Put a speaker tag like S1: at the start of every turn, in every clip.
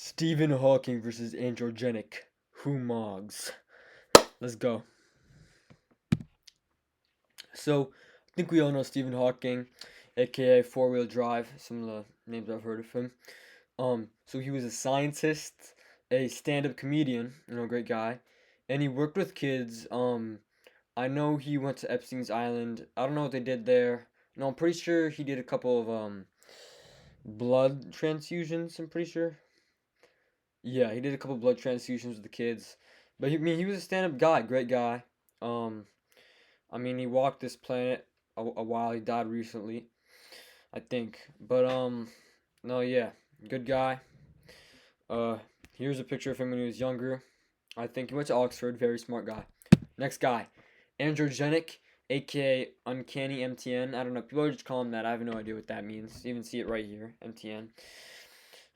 S1: Stephen Hawking versus Androgenic. Who MOGS? Let's go. So, I think we all know Stephen Hawking, aka Four Wheel Drive. Some of the names I've heard of him. So he was a scientist, a stand-up comedian, great guy, and he worked with kids. I know he went to Epstein's Island. I don't know what they did there. No, I'm pretty sure he did a couple of blood transfusions. I'm pretty sure. Yeah, he did a couple blood transfusions with the kids. But he was a stand-up guy, great guy. Um, he walked this planet a while. He died recently, I think. But no, yeah, good guy. Uh, Here's a picture of him when he was younger. I think he went to Oxford. Very smart guy. Next guy, Androgenic, aka Uncanny MTN. I don't know. People just call him that. I have no idea what that means. You even see it right here, MTN.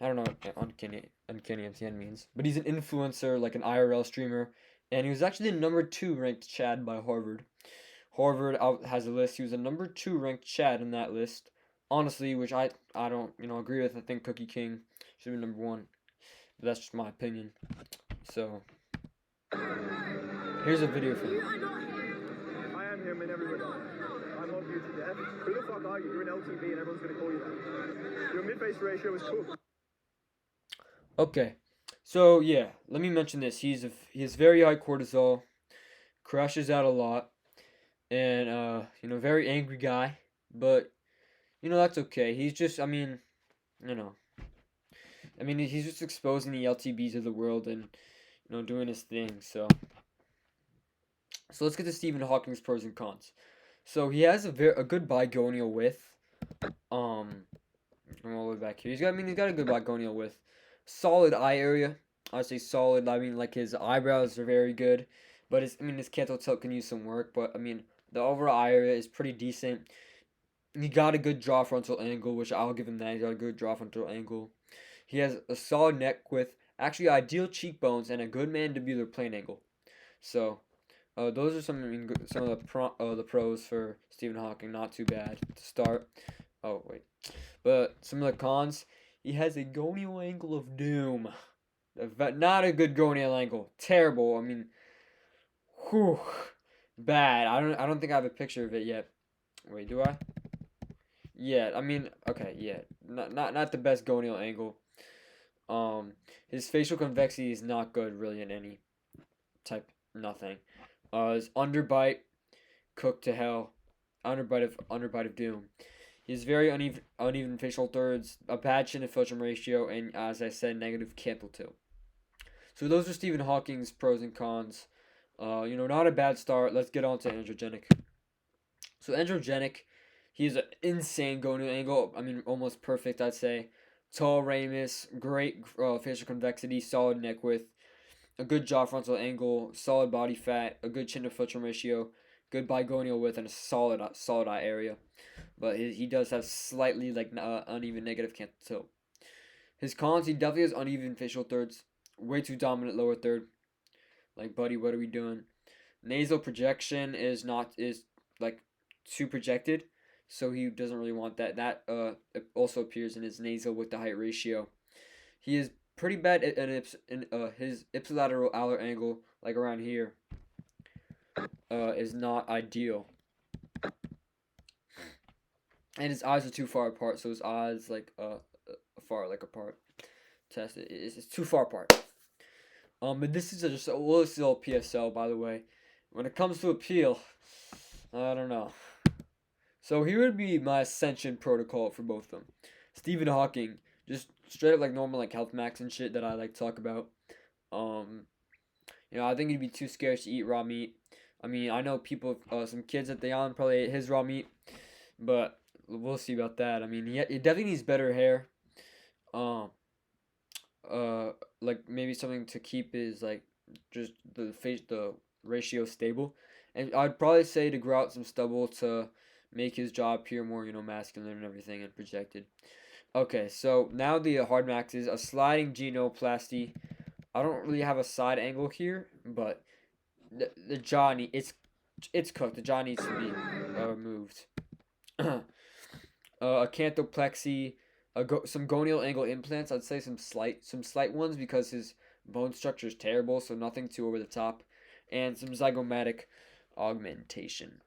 S1: I don't know what uncanny MTN means, but he's an influencer, like an IRL streamer, and he was actually the number two ranked Chad by Harvard. Harvard has a list. He was a number two ranked Chad in that list. Honestly, which I don't agree with. I think Cookie King should be number one, but that's just my opinion. So here's a video from him.
S2: I am him and everyone else. I love you to death. Who the fuck are you? You're an LTV and everyone's gonna call you that. Your mid-face ratio is cool.
S1: Okay, so yeah, let me mention this. He has very high cortisol, crashes out a lot, and very angry guy. But that's okay. He's just, you know, he's just exposing the LTBs of the world and doing his thing. So let's get to Stephen Hawking's pros and cons. So he has a good bigonial width. I'm all the way back here. He's got a good bigonial width. Solid eye area. I say solid. Like his eyebrows are very good, but his canthal tilt can use some work. But the overall eye area is pretty decent. He got a good jaw frontal angle, which I'll give him that. He got a good jaw frontal angle. He has a solid neck with actually ideal cheekbones and a good mandibular plane angle. So those are some of the pros for Stephen Hawking. Not too bad to start. Oh wait, but some of the cons. He has a gonial angle of doom. Not a good gonial angle. Terrible. Whew, bad. I don't think I have a picture of it yet. Wait, do I? Yeah. Okay. Yeah. Not the best gonial angle. His facial convexity is not good really in any type. Nothing. His underbite, cooked to hell. Underbite of doom. He has very uneven facial thirds, a bad chin to filtrum ratio, and as I said, negative canthal tilt. So those are Stephen Hawking's pros and cons. Not a bad start. Let's get on to Androgenic. So Androgenic, he has an insane gonial angle. Almost perfect, I'd say. Tall ramus, great facial convexity, solid neck width, a good jaw frontal angle, solid body fat, a good chin to filtrum ratio, good bigonial width, and a solid eye area. But he does have slightly uneven negative canthal tilt. His cons, he definitely has uneven facial thirds, way too dominant lower third. Like, buddy, what are we doing? Nasal projection is like too projected, so he doesn't really want that. That it also appears in his nasal with the height ratio. He is pretty bad in his ipsilateral alar angle, like around here, is not ideal. And his eyes are too far apart, so his eyes far apart. Test it. It's too far apart. But this is just a little PSL, by the way. When it comes to appeal, I don't know. So here would be my ascension protocol for both of them. Stephen Hawking, just straight up like normal health max and shit that I like to talk about. I think he'd be too scared to eat raw meat. I know people, some kids at the island probably ate his raw meat, but we'll see about that. He definitely needs better hair. Maybe something to keep his just the ratio stable, and I'd probably say to grow out some stubble to make his jaw appear more masculine and everything and projected. Okay, so now the hard max is a sliding genoplasty. I don't really have a side angle here, but the jaw it's cooked. The jaw needs to be removed. A canthopexy, some gonial angle implants. I'd say some slight ones because his bone structure is terrible, so nothing too over the top, and some zygomatic augmentation.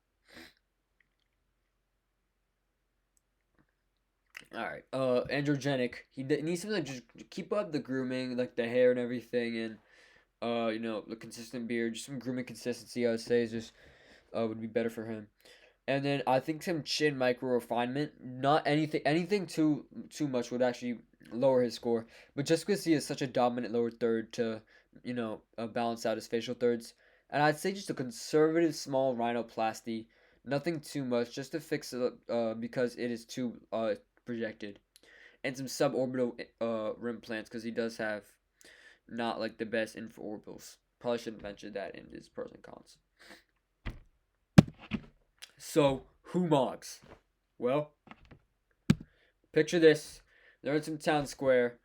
S1: All right. Androgenic. He needs something to just keep up the grooming, like the hair and everything, and the consistent beard, just some grooming consistency. I would say is just would be better for him. And then I think some chin micro refinement. Not anything too much would actually lower his score, but just because he is such a dominant lower third to balance out his facial thirds. And I'd say just a conservative small rhinoplasty. Nothing too much, just to fix it because it is too projected, and some suborbital rim plants because he does have not like the best infraorbitals. Probably shouldn't mention that in his pros and cons. So who mogs? Well, picture this: they're in some town square.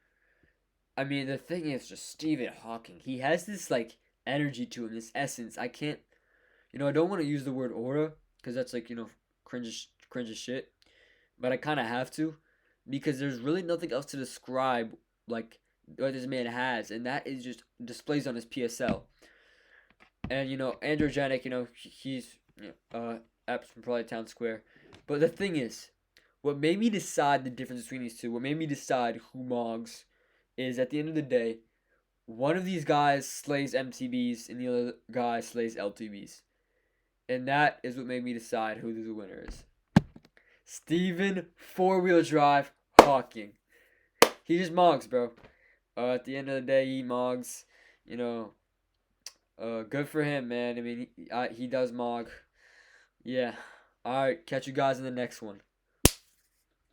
S1: I mean, the thing is just Stephen Hawking. He has this like energy to him, this essence. I can't, I don't want to use the word aura because that's like cringe as shit, but I kind of have to because there's really nothing else to describe like what this man has, and that is just displays on his PSL. And androgenic, he's apps from probably town square. But the thing is, what made me decide the difference between these two, what made me decide who mogs, is at the end of the day, one of these guys slays MTBs and the other guy slays LTBs. And that is what made me decide who the winner is. Steven four-wheel drive Hawking. He just mogs, bro. At the end of the day, he mogs. Good for him, man. I mean, he does mog. Yeah. All right. Catch you guys in the next one.